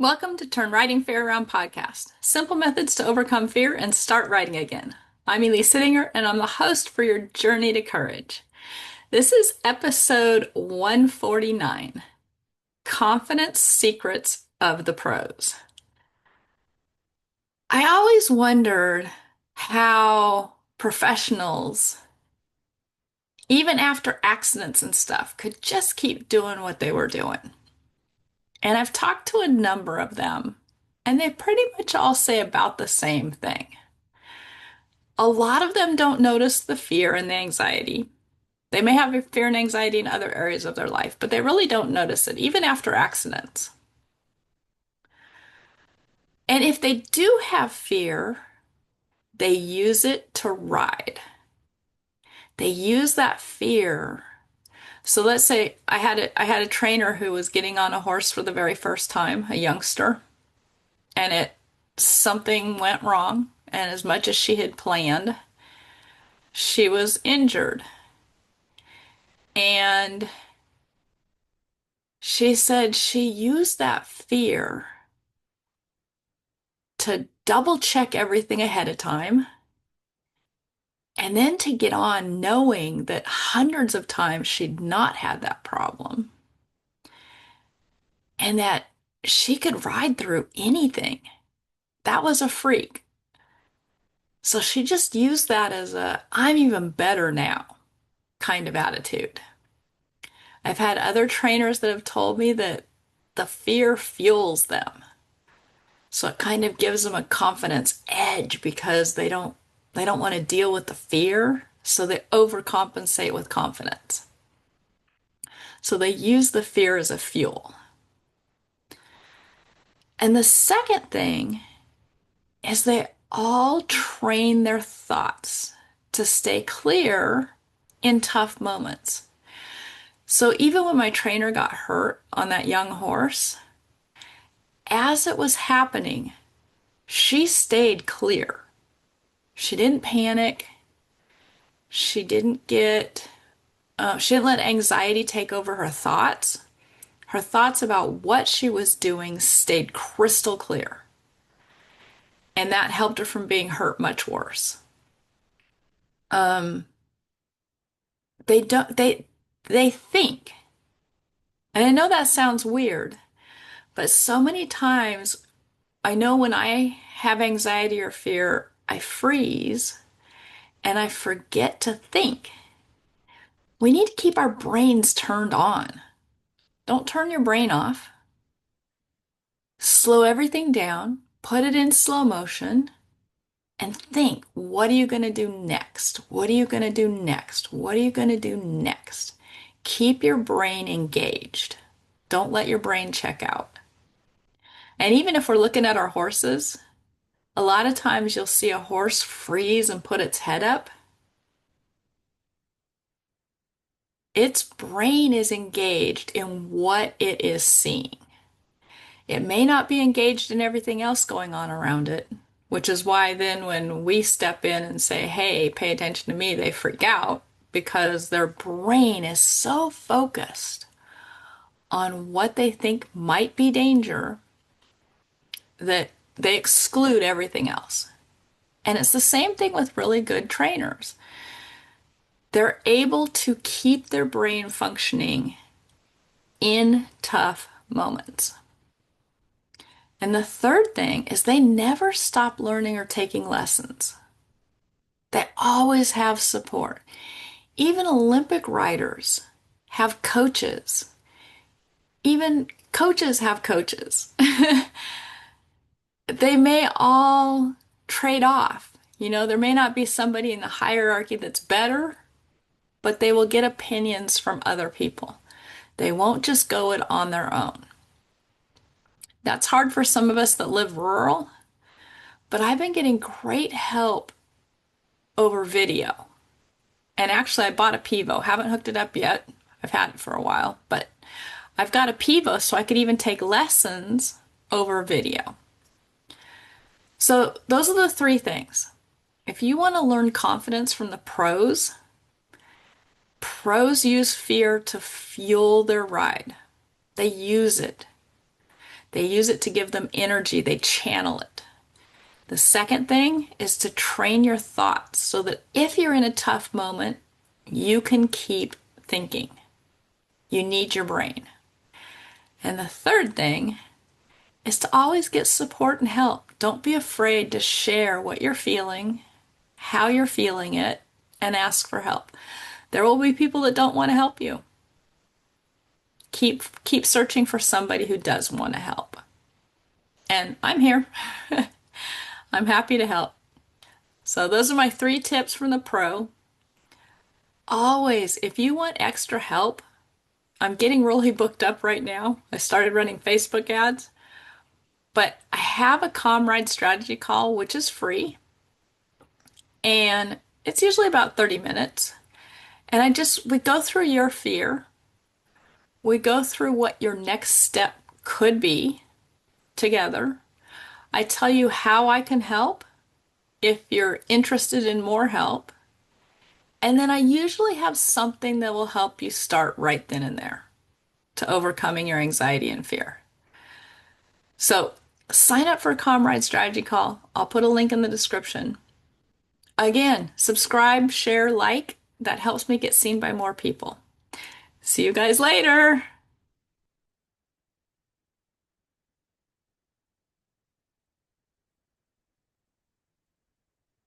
Welcome to Turn Writing Fear Around podcast. Simple methods to overcome fear and start writing again. I'm Elise Sittinger, and I'm the host for your journey to courage. This is episode 149, Confidence Secrets of the Pros. I always wondered how professionals, even after accidents and stuff, could just keep doing what they were doing. And I've talked to a number of them, and they pretty much all say about the same thing. A lot of them don't notice the fear and the anxiety. They may have fear and anxiety in other areas of their life, but they really don't notice it, even after accidents. And if they do have fear, they use it to ride. They use that fear. So let's say I had a trainer who was getting on a horse for the very first time, a youngster, and something went wrong, and as much as she had planned, she was injured. And she said she used that fear to double check everything ahead of time and then to get on knowing that hundreds of times she'd not had that problem and that she could ride through anything. That was a freak. So she just used that as a I'm even better now kind of attitude. I've had other trainers that have told me that the fear fuels them. So it kind of gives them a confidence edge because they don't want to deal with the fear, so they overcompensate with confidence. So they use the fear as a fuel. And the second thing is they all train their thoughts to stay clear in tough moments. So even when my trainer got hurt on that young horse, as it was happening, she stayed clear. She didn't panic. She didn't get, she didn't let anxiety take over her thoughts. Her thoughts about what she was doing stayed crystal clear. And that helped her from being hurt much worse. Um, they don't, they think, and I know that sounds weird, but so many times I know when I have anxiety or fear, I freeze and I forget to think. We need to keep our brains turned on. Don't turn your brain off. Slow everything down, put it in slow motion, and think, what are you going to do next? What are you going to do next? What are you going to do next? Keep your brain engaged. Don't let your brain check out. And even if we're looking at our horses, a lot of times you'll see a horse freeze and put its head up. Its brain is engaged in what it is seeing. It may not be engaged in everything else going on around it, which is why then when we step in and say, hey, pay attention to me, they freak out because their brain is so focused on what they think might be danger that they exclude everything else. And it's the same thing with really good trainers. They're able to keep their brain functioning in tough moments. And the third thing is they never stop learning or taking lessons. They always have support. Even Olympic riders have coaches. Even coaches have coaches. They may all trade off. There may not be somebody in the hierarchy that's better, but they will get opinions from other people. They won't just go it on their own. That's hard for some of us that live rural, but I've been getting great help over video. And actually, I bought a Pivo. Haven't hooked it up yet. I've had it for a while, but I've got a Pivo so I could even take lessons over video. So those are the three things. If you want to learn confidence from the pros, pros use fear to fuel their ride. They use it. They use it to give them energy, they channel it. The second thing is to train your thoughts so that if you're in a tough moment, you can keep thinking. You need your brain. And the third thing is to always get support and help. Don't be afraid to share what you're feeling, how you're feeling it, and ask for help. There will be people that don't want to help you. Keep searching for somebody who does want to help. And I'm here. I'm happy to help. So those are my 3 tips from the pro. Always, if you want extra help, I'm getting really booked up right now. I started running Facebook ads, but I have a comrade strategy call, which is free, and it's usually about 30 minutes. And we go through your fear. We go through what your next step could be together. I tell you how I can help if you're interested in more help. And then I usually have something that will help you start right then and there to overcoming your anxiety and fear. So sign up for a Comrade Strategy Call. I'll put a link in the description. Again, subscribe, share, like. That helps me get seen by more people. See you guys later.